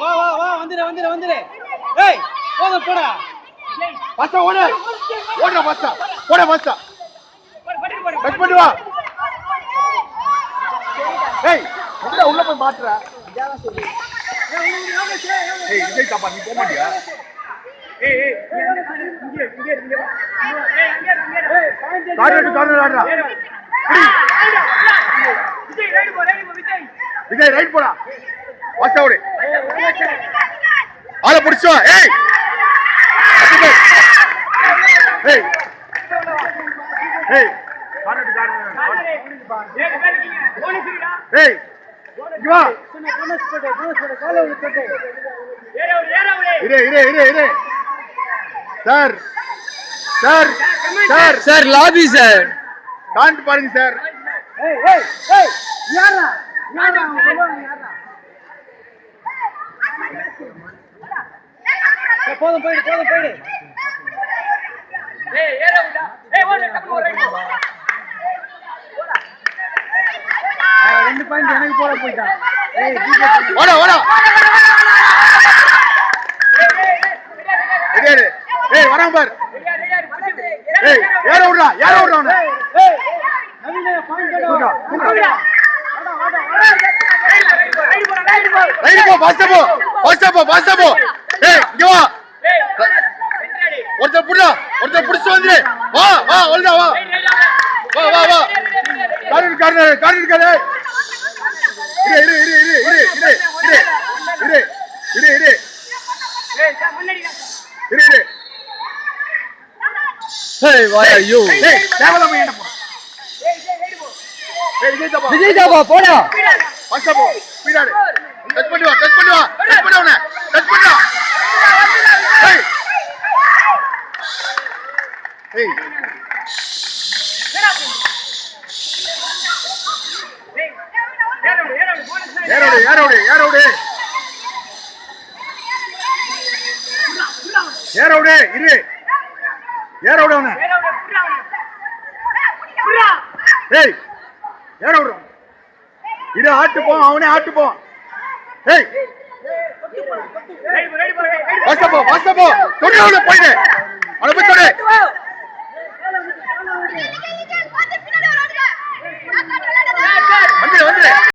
வா வா வா வந்துரு. ஏய் போடா. பாஸ்டா ஓடு. ஓடுடா பாஸ்டா. போடா பாஸ்டா. கட் பண்ணு வா. ஏய் எங்க உள்ள போய் மாட்ற? ஏய் விஜய் தாப்பா நீ போக மாட்டியா? ஏய் இங்க கார்னர் ஆடுறா. விஜய் ரைட் போடா. பாஸ்டா ஓடு. ஆளை பிடிச்சோ. ஏய் ஏய் ஏய் ஏய் இங்க வா. இரு sir sir sir sir lobby sir காண்ட் பாருங்க சார். போதும் போயிடு. ரெண்டு பாயிண்ட் எனக்கு போயிட்டான். ஏய் வரான் பார். ஏய் ஏற விடுறா அவனை. ரைட் போ பாஸ்டா போ. ஏய் இங்க வா. ஒருத்தர் புடிச்சு வந்து வா ஒழுங்கா வா. கார்னர் இரு. Hey, why are you? Hey, தேவலமா என்ன போ. ஏய் விஜய் தாப்பா போடா. பாஸ்டா போ. ஸ்பீடாடு. டச் பண்ணு வா. அவனை. டச் பண்ணு. ஏய். ஏரோடு இரு. ஏரோடு அவனை. ஏய் ஏரோடு. இரு ஆட்டு போ. அவனே ஆட்டு போ. ஏய் பாஸ்டா போ. தொடு போயிடு. அவனை போய் தொடு. வந்துரு